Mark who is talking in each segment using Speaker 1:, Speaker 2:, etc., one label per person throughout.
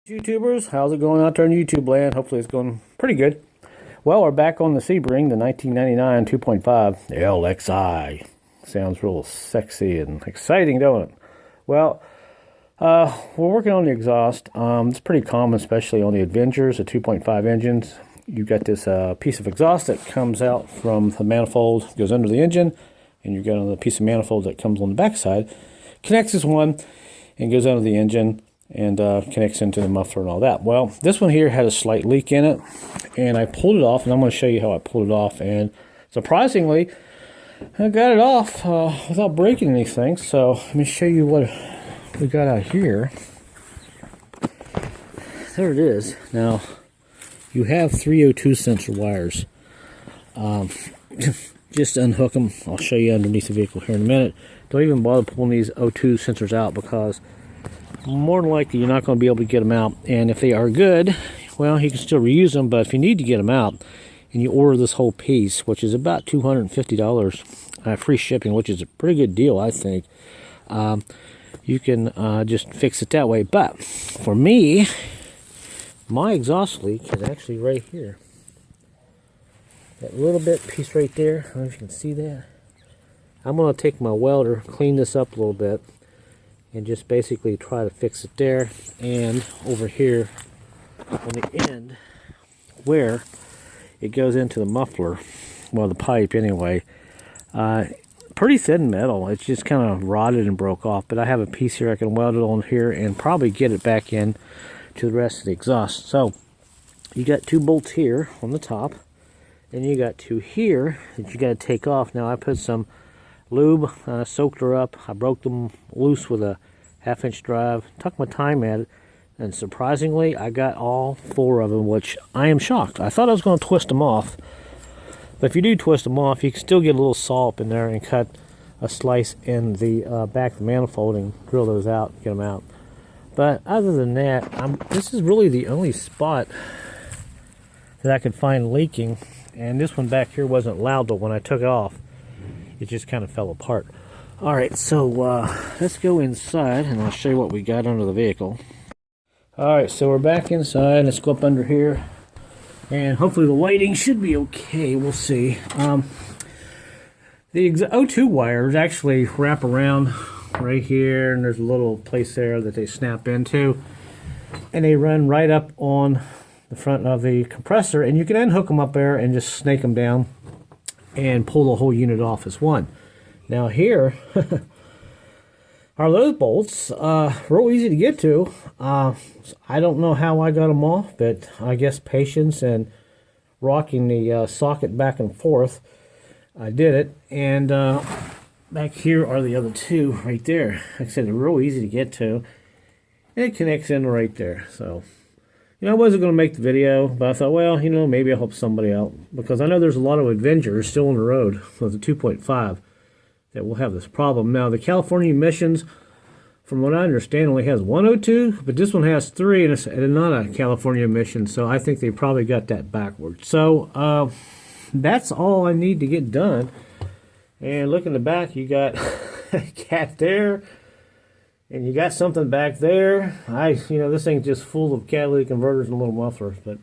Speaker 1: YouTubers, how's it going out there in YouTube land? Hopefully it's going pretty good. Well, we're back on the Sebring, the 1999 2.5 LXI. Sounds real sexy and exciting, don't it? Well, we're working on the exhaust. It's pretty common, especially on the Avengers, the 2.5 engines. You've got this piece of exhaust that comes out from the manifold, goes under the engine, and you've got another piece of manifold that comes on the backside, connects this one, and goes under the engine, and connects into the muffler and all that. Well, this one here had a slight leak in it, and I pulled it off, and I'm going to show you how I pulled it off, and surprisingly, I got it off without breaking anything. So let me show you what we got out here. There it is. Now, you have 3 O2 sensor wires. Just unhook them. I'll show you underneath the vehicle here in a minute. Don't even bother pulling these O2 sensors out, because more than likely you're not going to be able to get them out. And if they are good, well, you can still reuse them. But if you need to get them out and you order this whole piece, which is about $250 free shipping, which is a pretty good deal, I think, you can just fix it that way. But for me, my exhaust leak is actually right here. That little bit piece right there, I don't know if you can see that. I'm going to take my welder, clean this up a little bit, and just basically try to fix it there. And over here on the end where it goes into the muffler, well, the pipe anyway, pretty thin metal. It's just kind of rotted and broke off, but I have a piece here I can weld it on here and probably get it back in to the rest of the exhaust. So you got 2 bolts here on the top, and you got 2 here that you got to take off. Now I put some lube, soaked her up. I broke them loose with a 1/2-inch drive, took my time at it, and surprisingly I got all 4 of them, which I am shocked. I thought I was going to twist them off, but if you do twist them off, you can still get a little saw up in there and cut a slice in the back of the manifold and drill those out, get them out. But other than that, this is really the only spot that I could find leaking, and this one back here wasn't loud, but when I took it off, it just kind of fell apart. Alright, so let's go inside and I'll show you what we got under the vehicle. Alright, so we're back inside. Let's go up under here, and hopefully the lighting should be okay. We'll see. The O2 wires actually wrap around right here, and there's a little place there that they snap into, and they run right up on the front of the compressor, and you can unhook them up there and just snake them down and pull the whole unit off as one. Now here are those bolts, real easy to get to. I don't know how I got them off, but I guess patience and rocking the socket back and forth, I did it. And back here are the other 2 right there. Like I said, they're real easy to get to, and it connects in right there. So, I wasn't going to make the video, but I thought, well, maybe I'll help somebody out, because I know there's a lot of Avengers still on the road with the 2.5 that will have this problem. Now, the California emissions, from what I understand, only has 1 O2, but this one has 3, and it's not a California emission, so I think they probably got that backwards. So, that's all I need to get done. And look in the back, you got a cat there, and you got something back there. This thing's just full of catalytic converters and little mufflers, but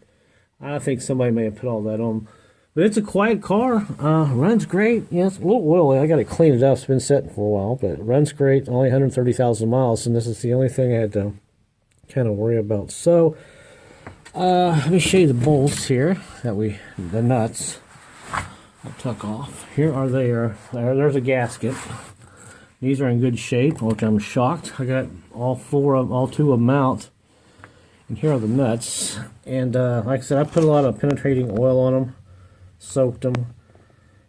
Speaker 1: I think somebody may have put all that on. But it's a quiet car. Runs great. Yeah, it's a little oily. I got to clean it up. It's been sitting for a while, but it runs great. Only 130,000 miles, and this is the only thing I had to kind of worry about. So, let me show you the bolts here, the nuts I took off. Here are there's a gasket. These are in good shape, which I'm shocked. I got all 2 of them out. And here are the nuts. And like I said, I put a lot of penetrating oil on them, soaked them,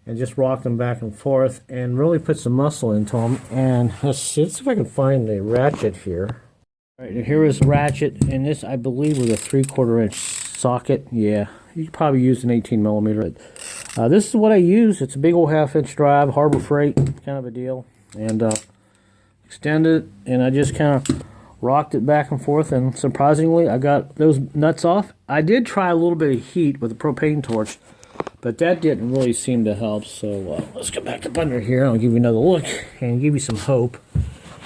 Speaker 1: and just rocked them back and forth, and really put some muscle into them. And let's see if I can find the ratchet here. All right, and here is the ratchet, and this, I believe, was a 3/4 inch socket. Yeah, you could probably use an 18 millimeter. This is what I use. It's a big old 1/2-inch drive, Harbor Freight kind of a deal. And extended it, and I just kind of rocked it back and forth, and surprisingly I got those nuts off. I did try a little bit of heat with a propane torch, but that didn't really seem to help. So let's get back up under here. I'll give you another look and give you some hope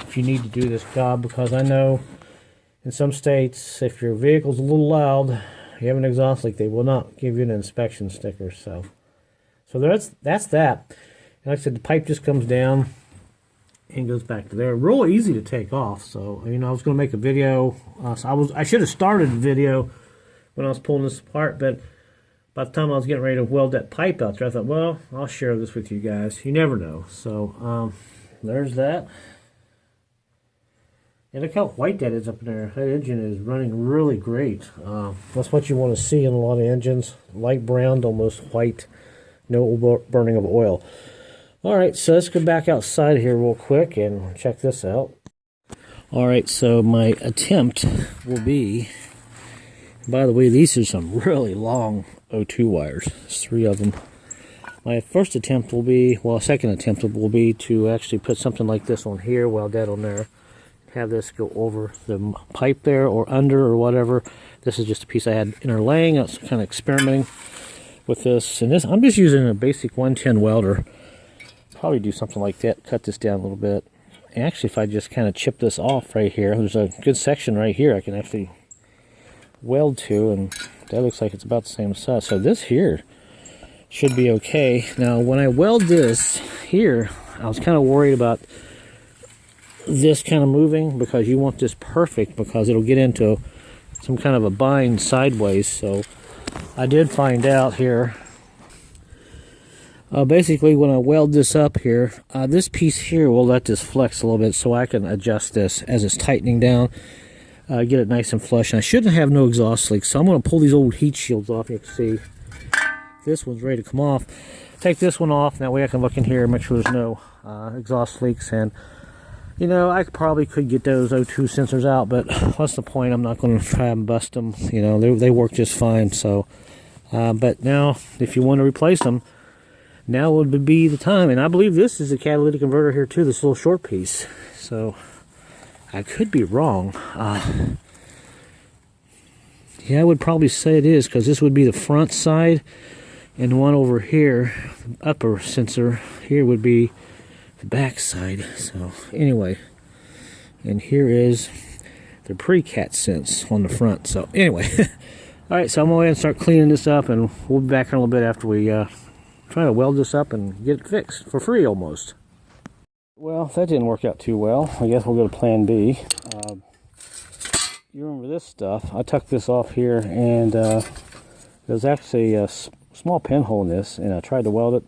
Speaker 1: if you need to do this job, because I know In some states, if your vehicle's a little loud, you have an exhaust leak, they will not give you an inspection sticker. So that's that. And like I said, the pipe just comes down and goes back to there. Real easy to take off. So, you know, I was going to make a video. I should have started the video when I was pulling this apart, but by the time I was getting ready to weld that pipe out there, I thought, well, I'll share this with you guys. You never know. So, there's that. And look how white that is up in there. That engine is running really great. That's what you want to see in a lot of engines. Light brown, almost white. No burning of oil. Alright, so let's go back outside here real quick and check this out. Alright, so my attempt will be... By the way, these are some really long O2 wires. There's 3 of them. My first attempt will be... Well, second attempt will be to actually put something like this on here, weld that on there. Have this go over the pipe there or under or whatever. This is just a piece I had interlaying. I was kind of experimenting with this. And this, I'm just using a basic 110 welder. Probably do something like that. Cut this down a little bit. And actually, if I just kind of chip this off right here, there's a good section right here I can actually weld to, and that looks like it's about the same size. So this here should be okay. Now, when I weld this here, I was kind of worried about this kind of moving, because you want this perfect, because it'll get into some kind of a bind sideways. So I did find out here, basically when I weld this up here, this piece here will let this flex a little bit, so I can adjust this as it's tightening down, get it nice and flush. And I shouldn't have no exhaust leaks, so I'm going to pull these old heat shields off. You can see this one's ready to come off. Take this one off, that way I can look in here and make sure there's no exhaust leaks. And you know, I probably could get those O2 sensors out, but what's the point? I'm not going to try and bust them. You know, they work just fine. So, but now, if you want to replace them, now would be the time. And I believe this is a catalytic converter here too, this little short piece. So, I could be wrong. Yeah, I would probably say it is, because this would be the front side, and the one over here, the upper sensor here, would be the back side. So anyway, and here is the pre-cat sense on the front. So anyway, all right, so I'm going to go ahead and start cleaning this up, and we'll be back in a little bit after we try to weld this up and get it fixed for free almost. Well, that didn't work out too well. I guess we'll go to plan B. You remember this stuff? I tucked this off here, and there's actually a small pinhole in this, and I tried to weld it.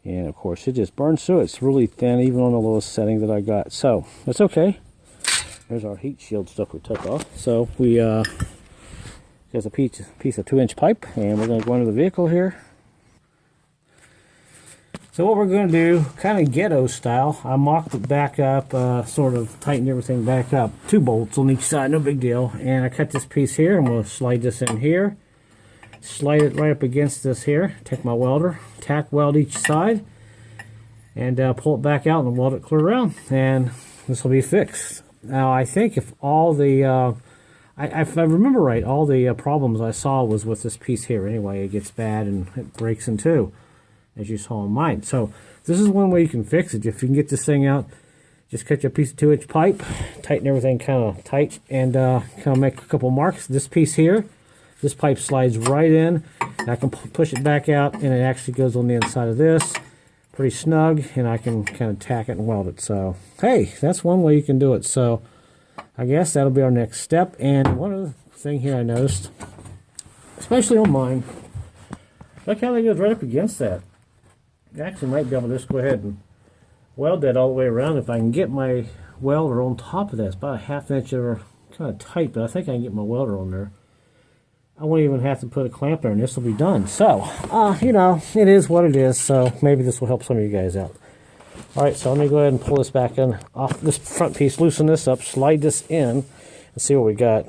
Speaker 1: And of course, it just burns through. It's really thin, even on the lowest setting that I got. So that's okay. There's our heat shield stuff we took off. So we there's a piece of 2-inch pipe, and we're going to go into the vehicle here. So what we're going to do, kind of ghetto style, I mocked it back up, sort of tightened everything back up. 2 bolts on each side, no big deal. And I cut this piece here. I'm going to slide this in here. Slide it right up against this here. Take my welder, tack weld each side, and pull it back out and weld it clear around, and this will be fixed. Now I think if all the if I remember right, all the problems I saw was with this piece here. Anyway, it gets bad and it breaks in two, as you saw in mine. So this is one way you can fix it. If you can get this thing out, just cut you a piece of 2-inch pipe, tighten everything kind of tight, and kind of make a couple marks. This piece here, this pipe slides right in. I can push it back out, and it actually goes on the inside of this. Pretty snug, and I can kind of tack it and weld it. So, hey, that's one way you can do it. So, I guess that'll be our next step. And one other thing here I noticed, especially on mine, look how that goes right up against that. I actually might be able to just go ahead and weld that all the way around if I can get my welder on top of that. It's about a 1/2 inch or kind of tight, but I think I can get my welder on there. I won't even have to put a clamp there, and this will be done. So, you know, it is what it is, so maybe this will help some of you guys out. Alright, so let me go ahead and pull this back in off this front piece, loosen this up, slide this in, and see what we got.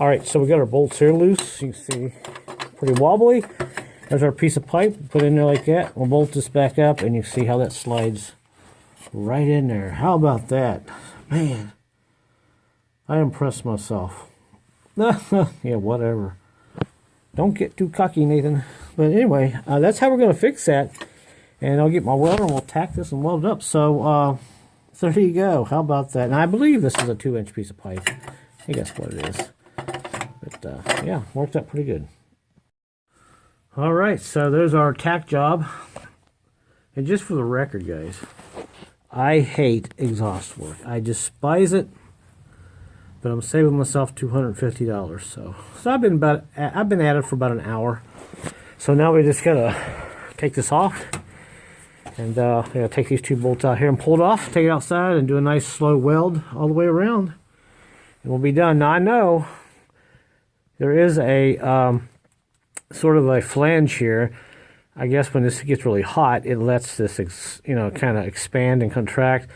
Speaker 1: Alright, so we got our bolts here loose. You can see, pretty wobbly. There's our piece of pipe, put in there like that. We'll bolt this back up, and you see how that slides right in there. How about that? Man, I impressed myself. Yeah, whatever. Don't get too cocky, Nathan. But anyway, that's how we're going to fix that. And I'll get my welder and we'll tack this and weld it up. So, So there you go. How about that? And I believe this is a 2-inch piece of pipe. I think that's what it is. But yeah, worked out pretty good. All right, so there's our tack job. And just for the record, guys, I hate exhaust work. I despise it. But I'm saving myself $250. So I've been at it for about an hour. So now we just gotta take this off, and take these 2 bolts out here and pull it off, take it outside, and do a nice slow weld all the way around, and we'll be done. Now I know there is a sort of a flange here. I guess when this gets really hot, it lets this kind of expand and contract.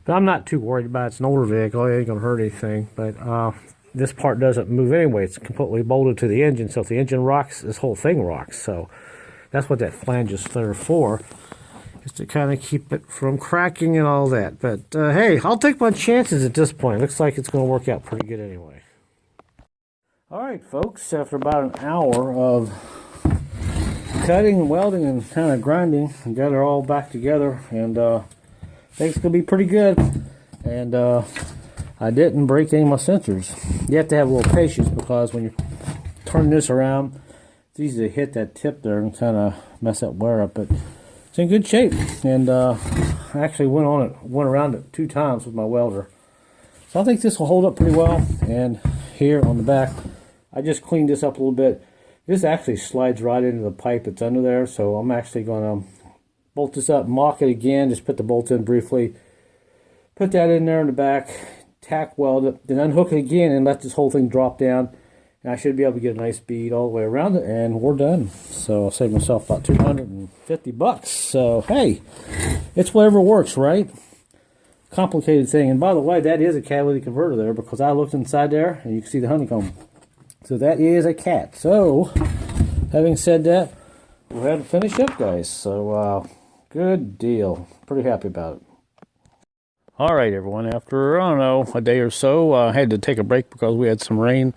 Speaker 1: But I'm not too worried about it. It's an older vehicle. It ain't gonna hurt anything. But this part doesn't move anyway. It's completely bolted to the engine. So if the engine rocks, this whole thing rocks. So that's what that flange is there for, is to kind of keep it from cracking and all that. But hey, I'll take my chances at this point. Looks like it's going to work out pretty good anyway. All right, folks. After about an hour of cutting and welding and kind of grinding, and got it all back together, and I think it's going to be pretty good. And I didn't break any of my sensors. You have to have a little patience, because when you turn this around, it's easy to hit that tip there and kind of mess that wear up. But it's in good shape, and I actually went around it 2 times with my welder. So I think this will hold up pretty well. And here on the back, I just cleaned this up a little bit. This actually slides right into the pipe that's under there, so I'm actually going to bolt this up, mock it again, just put the bolt in briefly, put that in there in the back, tack weld it, then unhook it again and let this whole thing drop down, and I should be able to get a nice bead all the way around it, and we're done. So I'll save myself about $250. So hey, it's whatever works, right? Complicated thing. And by the way, that is a catalytic converter there, because I looked inside there and you can see the honeycomb. So that is a cat. So having said that, we'll have to finish up, guys. So good deal. Pretty happy about it. All right, everyone. After, I don't know, a day or so, I had to take a break because we had some rain.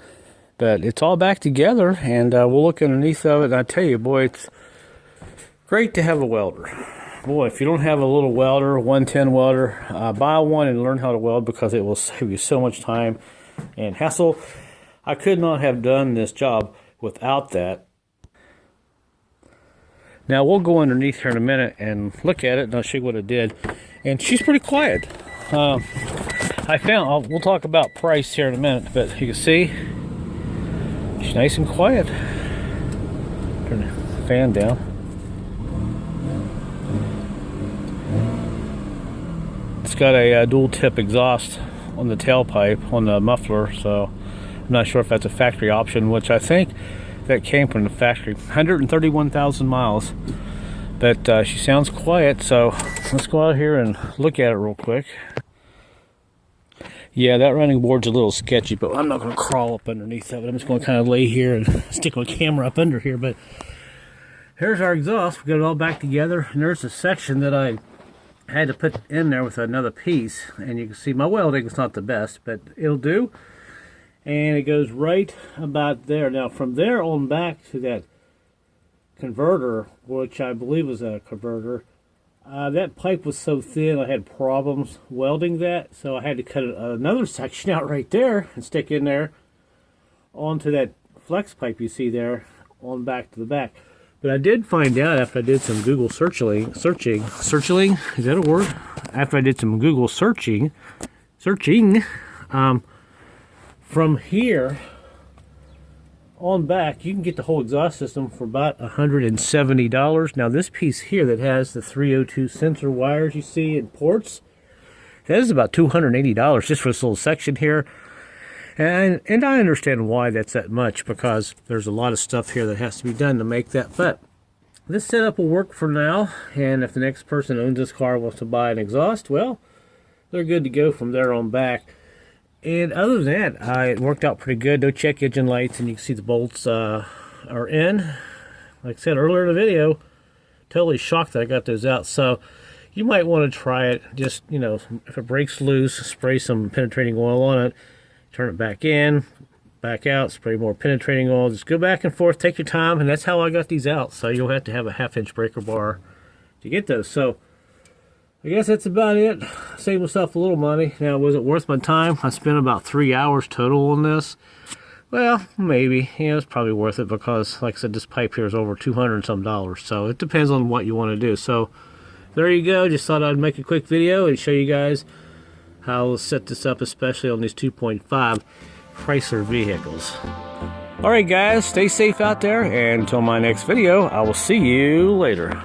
Speaker 1: But it's all back together, and we'll look underneath of it. And I tell you, boy, it's great to have a welder. Boy, if you don't have a little welder, 110 welder, buy one and learn how to weld, because it will save you so much time and hassle. I could not have done this job without that. Now, we'll go underneath here in a minute and look at it, and I'll show you what it did. And she's pretty quiet. We'll talk about price here in a minute, but you can see she's nice and quiet. Turn the fan down. It's got a dual tip exhaust on the tailpipe, on the muffler, so I'm not sure if that's a factory option, which I think that came from the factory. 131,000 miles. But she sounds quiet, so let's go out here and look at it real quick. Yeah, that running board's a little sketchy, but I'm not going to crawl up underneath of it. I'm just going to kind of lay here and stick my camera up under here. But here's our exhaust. We got it all back together, and there's a section that I had to put in there with another piece. And you can see my welding is not the best, but it'll do. And it goes right about there. Now, from there on back to that converter, which I believe was a converter, that pipe was so thin I had problems welding that, so I had to cut another section out right there and stick in there onto that flex pipe you see there on back to the back. But I did find out after I did some Google searching, is that a word? After I did some Google searching, from here on back, you can get the whole exhaust system for about $170. Now, this piece here that has the 302 sensor wires you see in ports, that is about $280 just for this little section here. And I understand why that's that much, because there's a lot of stuff here that has to be done to make that. But this setup will work for now, and if the next person owns this car wants to buy an exhaust, well, they're good to go from there on back. And other than that, it worked out pretty good. No check engine lights, and you can see the bolts are in. Like I said earlier in the video, totally shocked that I got those out. So you might want to try it. Just, if it breaks loose, spray some penetrating oil on it, turn it back in, back out, spray more penetrating oil. Just go back and forth, take your time, and that's how I got these out. So you'll have to have a 1/2-inch breaker bar to get those. So I guess that's about it. Saved myself a little money. Now, was it worth my time? I spent about 3 hours total on this. Well, maybe. Yeah, it's probably worth it because, like I said, this pipe here is over $200 and some. So it depends on what you want to do. So there you go. Just thought I'd make a quick video and show you guys how I'll set this up, especially on these 2.5 Chrysler vehicles. Alright guys, stay safe out there, and until my next video, I will see you later.